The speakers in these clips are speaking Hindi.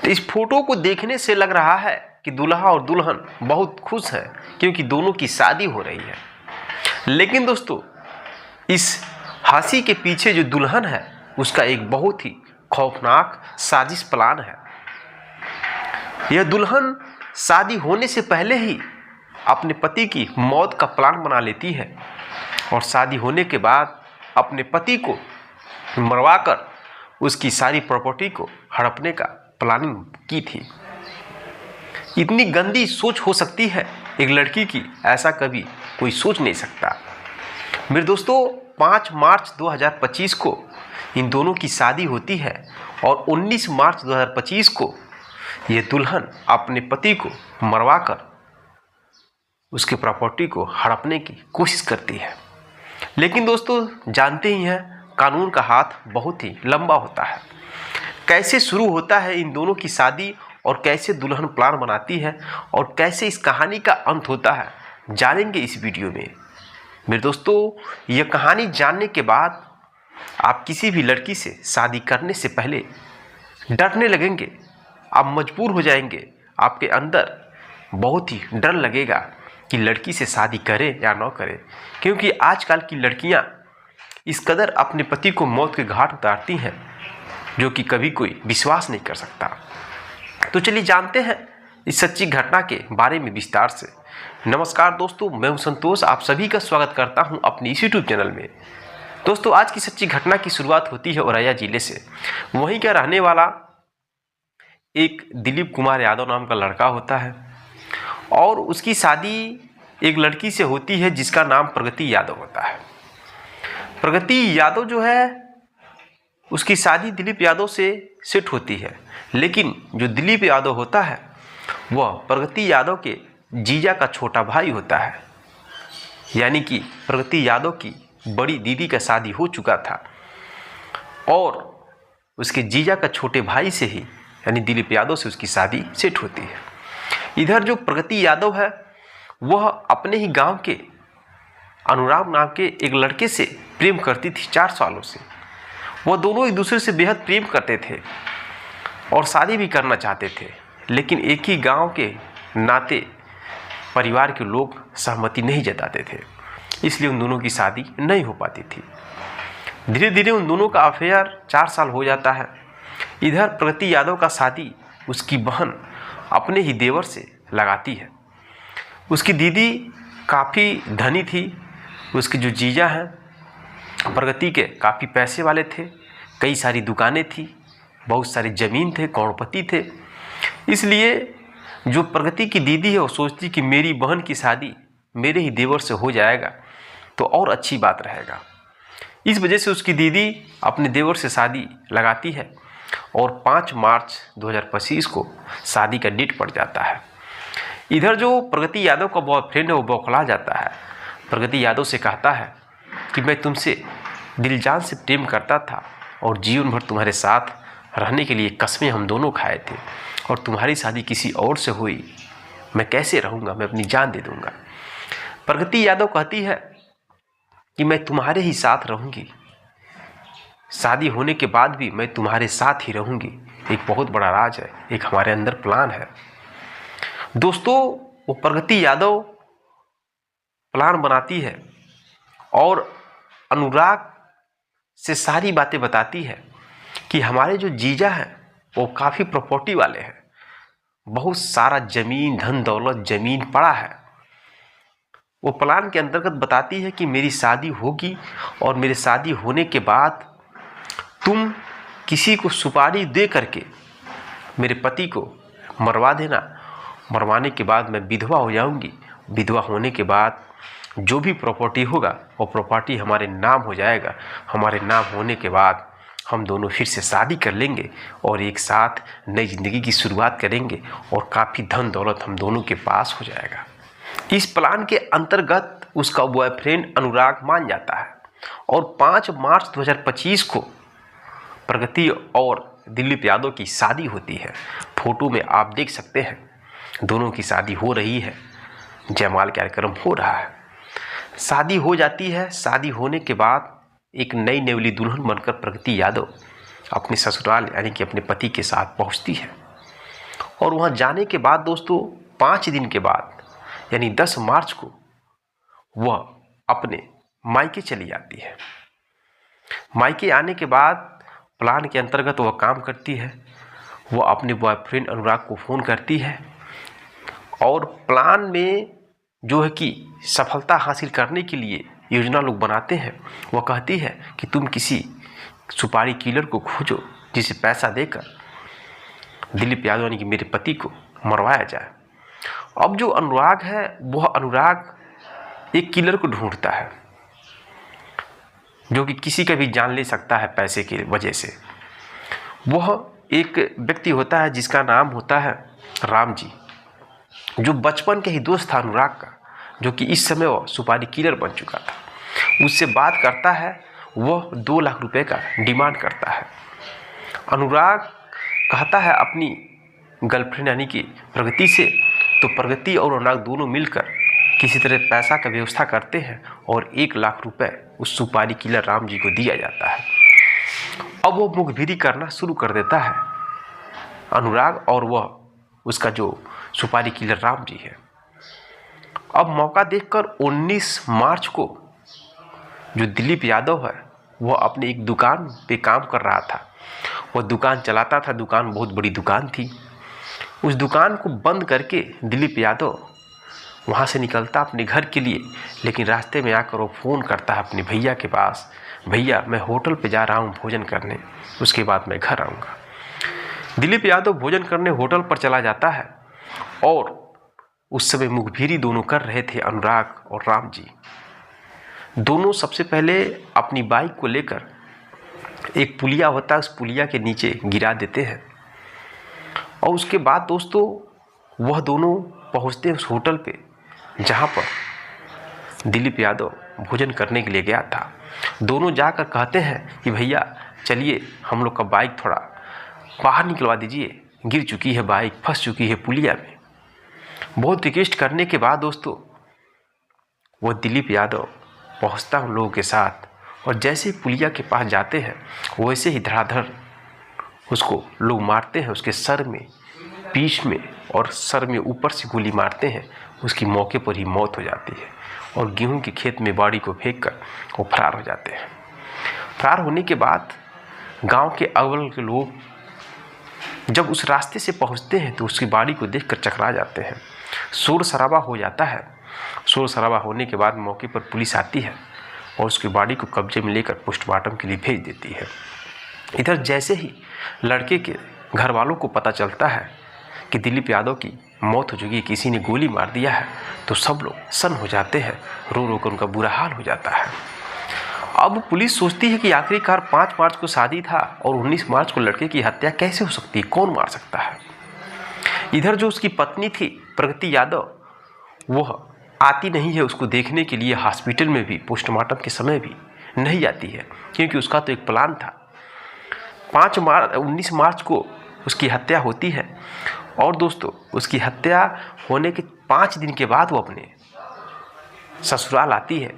तो इस फोटो को देखने से लग रहा है कि दूल्हा और दुल्हन बहुत खुश हैं क्योंकि दोनों की शादी हो रही है। लेकिन दोस्तों, इस हंसी के पीछे जो दुल्हन है उसका एक बहुत ही खौफनाक साजिश प्लान है। यह दुल्हन शादी होने से पहले ही अपने पति की मौत का प्लान बना लेती है और शादी होने के बाद अपने पति को मरवाकर उसकी सारी प्रॉपर्टी को हड़पने का प्लानिंग की थी। इतनी गंदी सोच हो सकती है एक लड़की की, ऐसा कभी कोई सोच नहीं सकता। मेरे दोस्तों, 5 मार्च 2025 को इन दोनों की शादी होती है और 19 मार्च 2025 को ये दुल्हन अपने पति को मरवाकर उसके प्रॉपर्टी को हड़पने की कोशिश करती है। लेकिन दोस्तों, जानते ही हैं कानून का हाथ बहुत ही लंबा होता है। कैसे शुरू होता है इन दोनों की शादी और कैसे दुल्हन प्लान बनाती है और कैसे इस कहानी का अंत होता है, जानेंगे इस वीडियो में। मेरे दोस्तों, यह कहानी जानने के बाद आप किसी भी लड़की से शादी करने से पहले डरने लगेंगे, आप मजबूर हो जाएंगे, आपके अंदर बहुत ही डर लगेगा कि लड़की से शादी करें या न करें, क्योंकि आजकल की लड़कियां इस कदर अपने पति को मौत के घाट उतारती हैं जो कि कभी कोई विश्वास नहीं कर सकता। तो चलिए जानते हैं इस सच्ची घटना के बारे में विस्तार से। नमस्कार दोस्तों, मैं हूं संतोष, आप सभी का स्वागत करता हूं अपने इस यूट्यूब चैनल में। दोस्तों, आज की सच्ची घटना की शुरुआत होती है औरैया जिले से। वहीं का रहने वाला एक दिलीप कुमार यादव नाम का लड़का होता है और उसकी शादी एक लड़की से होती है जिसका नाम प्रगति यादव होता है। प्रगति यादव जो है, उसकी शादी दिलीप यादव से सेट होती है, लेकिन जो दिलीप यादव होता है वह प्रगति यादव के जीजा का छोटा भाई होता है। यानी कि प्रगति यादव की बड़ी दीदी का शादी हो चुका था और उसके जीजा का छोटे भाई से ही यानी दिलीप यादव से उसकी शादी सेट होती है। इधर जो प्रगति यादव है वह अपने ही गांव के अनुराग नाम के एक लड़के से प्रेम करती थी 4 सालों से। वह दोनों एक दूसरे से बेहद प्रेम करते थे और शादी भी करना चाहते थे, लेकिन एक ही गांव के नाते परिवार के लोग सहमति नहीं जताते थे, इसलिए उन दोनों की शादी नहीं हो पाती थी। धीरे धीरे उन दोनों का अफेयर 4 साल हो जाता है। इधर प्रगति यादव का शादी उसकी बहन अपने ही देवर से लगाती है। उसकी दीदी काफ़ी धनी थी, उसके जो जीजा हैं प्रगति के काफ़ी पैसे वाले थे, कई सारी दुकानें थी, बहुत सारी ज़मीन थे, करोड़पति थे। इसलिए जो प्रगति की दीदी है वो सोचती कि मेरी बहन की शादी मेरे ही देवर से हो जाएगा तो और अच्छी बात रहेगा। इस वजह से उसकी दीदी अपने देवर से शादी लगाती है और 5 मार्च 2025 को शादी का डेट पड़ जाता है। इधर जो प्रगति यादव का बॉयफ्रेंड है वो बौखला जाता है। प्रगति यादव से कहता है कि मैं तुमसे दिल जान से प्रेम करता था और जीवन भर तुम्हारे साथ रहने के लिए कस्में हम दोनों खाए थे, और तुम्हारी शादी किसी और से हुई, मैं कैसे रहूँगा, मैं अपनी जान दे दूँगा। प्रगति यादव कहती है कि मैं तुम्हारे ही साथ रहूँगी, शादी होने के बाद भी मैं तुम्हारे साथ ही रहूँगी। एक बहुत बड़ा राज है, एक हमारे अंदर प्लान है। दोस्तों, वो प्रगति यादव प्लान बनाती है और अनुराग से सारी बातें बताती है कि हमारे जो जीजा हैं वो काफ़ी प्रॉपर्टी वाले हैं, बहुत सारा ज़मीन, धन दौलत, ज़मीन पड़ा है। वो प्लान के अंतर्गत बताती है कि मेरी शादी होगी और मेरी शादी होने के बाद तुम किसी को सुपारी दे करके मेरे पति को मरवा देना। मरवाने के बाद मैं विधवा हो जाऊंगी। विधवा होने के बाद जो भी प्रॉपर्टी होगा वो प्रॉपर्टी हमारे नाम हो जाएगा। हमारे नाम होने के बाद हम दोनों फिर से शादी कर लेंगे और एक साथ नई ज़िंदगी की शुरुआत करेंगे और काफ़ी धन दौलत हम दोनों के पास हो जाएगा। इस प्लान के अंतर्गत उसका बॉयफ्रेंड अनुराग मान जाता है और 5 मार्च 2025 को प्रगति और दिलीप यादव की शादी होती है। फोटो में आप देख सकते हैं दोनों की शादी हो रही है, जयमाल कार्यक्रम हो रहा है। शादी हो जाती है। शादी होने के बाद एक नई नेवली दुल्हन बनकर प्रगति यादव अपने ससुराल यानी कि अपने पति के साथ पहुंचती है। और वहाँ जाने के बाद दोस्तों 5 दिन के बाद यानी 10 मार्च को वह अपने मायके चली जाती है। मायके आने के बाद प्लान के अंतर्गत वह काम करती है। वह अपने बॉयफ्रेंड अनुराग को फ़ोन करती है और प्लान में जो है कि सफलता हासिल करने के लिए योजना लोग बनाते हैं। वह कहती है कि तुम किसी सुपारी किलर को खोजो जिसे पैसा देकर दिलीप यादव यानी कि मेरे पति को मरवाया जाए। अब जो अनुराग है वह अनुराग एक किलर को ढूंढता है जो कि किसी का भी जान ले सकता है पैसे की वजह से। वह एक व्यक्ति होता है जिसका नाम होता है राम जी, जो बचपन के ही दोस्त था अनुराग का, जो कि इस समय वह सुपारी किलर बन चुका था। उससे बात करता है, वह 2 लाख रुपए का डिमांड करता है। अनुराग कहता है अपनी गर्लफ्रेंड यानी कि प्रगति से, तो प्रगति और अनुराग दोनों मिलकर किसी तरह पैसा का व्यवस्था करते हैं और 1 लाख रुपए उस सुपारी किलर राम जी को दिया जाता है। अब वो मुखबिरी करना शुरू कर देता है अनुराग और वह उसका जो सुपारी किलर राम जी है। अब मौका देखकर 19 मार्च को जो दिलीप यादव है वह अपने एक दुकान पे काम कर रहा था। वह दुकान चलाता था, दुकान बहुत बड़ी दुकान थी। उस दुकान को बंद करके दिलीप यादव वहाँ से निकलता अपने घर के लिए, लेकिन रास्ते में आकर वो फ़ोन करता है अपने भैया के पास, भैया मैं होटल पे जा रहा हूँ भोजन करने, उसके बाद मैं घर आऊँगा। दिलीप यादव भोजन करने होटल पर चला जाता है और उस समय मुखबिरी दोनों कर रहे थे अनुराग और राम जी। दोनों सबसे पहले अपनी बाइक को लेकर एक पुलिया होता है, उस पुलिया के नीचे गिरा देते हैं और उसके बाद दोस्तों वह दोनों पहुंचते हैं उस होटल पे जहां पर दिलीप यादव भोजन करने के लिए गया था। दोनों जाकर कहते हैं कि भैया चलिए हम लोग का बाइक थोड़ा बाहर निकलवा दीजिए, गिर चुकी है बाइक, फंस चुकी है पुलिया में। बहुत रिक्वेस्ट करने के बाद दोस्तों वो दिलीप यादव पहुंचता उन लोगों के साथ और जैसे ही पुलिया के पास जाते हैं वैसे ही धड़ाधड़ उसको लोग मारते हैं, उसके सर में, पीठ में और सर में ऊपर से गोली मारते हैं। उसकी मौके पर ही मौत हो जाती है और गेहूं के खेत में बॉडी को फेंक कर वो फरार हो जाते हैं। फरार होने के बाद गांव के अगल के लोग जब उस रास्ते से पहुंचते हैं तो उसकी बॉडी को देखकर चकरा जाते हैं। शोर शराबा हो जाता है। शोर शराबा होने के बाद मौके पर पुलिस आती है और उसकी बॉडी को कब्जे में लेकर पोस्टमार्टम के लिए भेज देती है। इधर जैसे ही लड़के के घर वालों को पता चलता है कि दिलीप यादव की मौत हो चुकी है, किसी ने गोली मार दिया है, तो सब लोग सन्न हो जाते हैं, रो रो कर उनका बुरा हाल हो जाता है। अब पुलिस सोचती है कि आखिरकार 5 मार्च को शादी था और 19 मार्च को लड़के की हत्या कैसे हो सकती है, कौन मार सकता है। इधर जो उसकी पत्नी थी प्रगति यादव, वह आती नहीं है उसको देखने के लिए, हॉस्पिटल में भी पोस्टमार्टम के समय भी नहीं आती है, क्योंकि उसका तो एक प्लान था। 19 मार्च को उसकी हत्या होती है और दोस्तों उसकी हत्या होने के 5 दिन के बाद वो अपने ससुराल आती है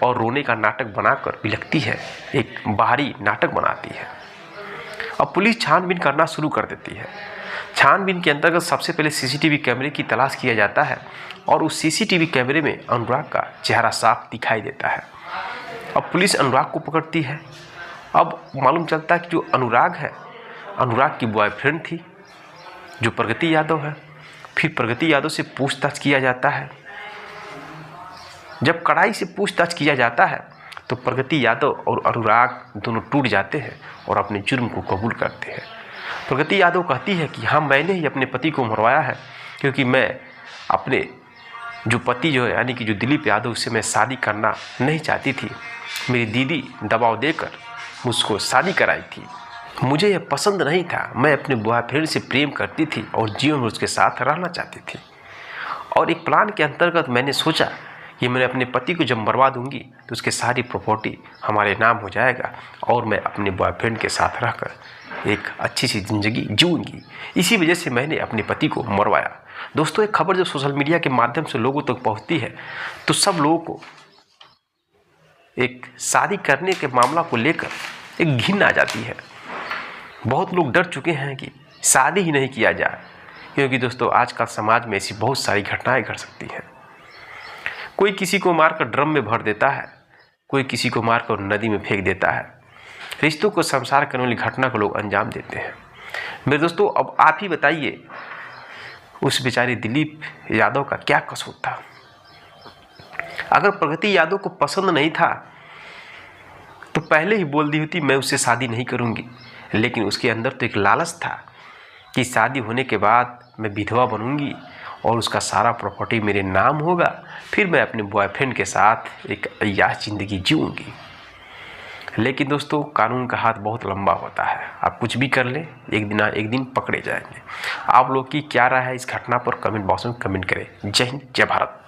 और रोने का नाटक बनाकर बिलखती है, एक बाहरी नाटक बनाती है। अब पुलिस छानबीन करना शुरू कर देती है। छानबीन के अंतर्गत सबसे पहले सीसीटीवी कैमरे की तलाश किया जाता है और उस सीसीटीवी कैमरे में अनुराग का चेहरा साफ दिखाई देता है। अब पुलिस अनुराग को पकड़ती है। अब मालूम चलता है कि जो अनुराग है, अनुराग की बॉयफ्रेंड थी जो प्रगति यादव है। फिर प्रगति यादव से पूछताछ किया जाता है। जब कड़ाई से पूछताछ किया जाता है तो प्रगति यादव और अनुराग दोनों टूट जाते हैं और अपने जुर्म को कबूल करते हैं। प्रगति यादव कहती है कि हाँ, मैंने ही अपने पति को मरवाया है, क्योंकि मैं अपने जो पति जो है यानी कि जो दिलीप यादव, उससे मैं शादी करना नहीं चाहती थी। मेरी दीदी दबाव देकर मुझको शादी कराई थी। मुझे यह पसंद नहीं था। मैं अपने बॉयफ्रेंड से प्रेम करती थी और जीवन में उसके साथ रहना चाहती थी। और एक प्लान के अंतर्गत मैंने सोचा कि मैं अपने पति को जब मरवा दूंगी तो उसके सारी प्रॉपर्टी हमारे नाम हो जाएगा और मैं अपने बॉयफ्रेंड के साथ रहकर एक अच्छी सी ज़िंदगी जीऊँगी। इसी वजह से मैंने अपने पति को मरवाया। दोस्तों, एक खबर जब सोशल मीडिया के माध्यम से लोगों तक पहुँचती है तो सब लोगों को एक शादी करने के मामला को लेकर एक घिन आ जाती है। बहुत लोग डर चुके हैं कि शादी ही नहीं किया जाए, क्योंकि दोस्तों आजकल समाज में ऐसी बहुत सारी घटनाएं घट सकती हैं। कोई किसी को मारकर ड्रम में भर देता है, कोई किसी को मारकर नदी में फेंक देता है। रिश्तों को संसार करने वाली घटना को लोग अंजाम देते हैं। मेरे दोस्तों, अब आप ही बताइए उस बेचारे दिलीप यादव का क्या कसूर था। अगर प्रगति यादव को पसंद नहीं था तो पहले ही बोल दी होती मैं उससे शादी नहीं करूंगी, लेकिन उसके अंदर तो एक लालच था कि शादी होने के बाद मैं विधवा बनूंगी और उसका सारा प्रॉपर्टी मेरे नाम होगा, फिर मैं अपने बॉयफ्रेंड के साथ एक ऐयाश ज़िंदगी जीऊँगी। लेकिन दोस्तों, कानून का हाथ बहुत लंबा होता है, आप कुछ भी कर लें, एक दिन ना एक दिन पकड़े जाएंगे। आप लोग की क्या राय है इस घटना पर कमेंट बॉक्स में कमेंट करें। जय हिंद, जय भारत।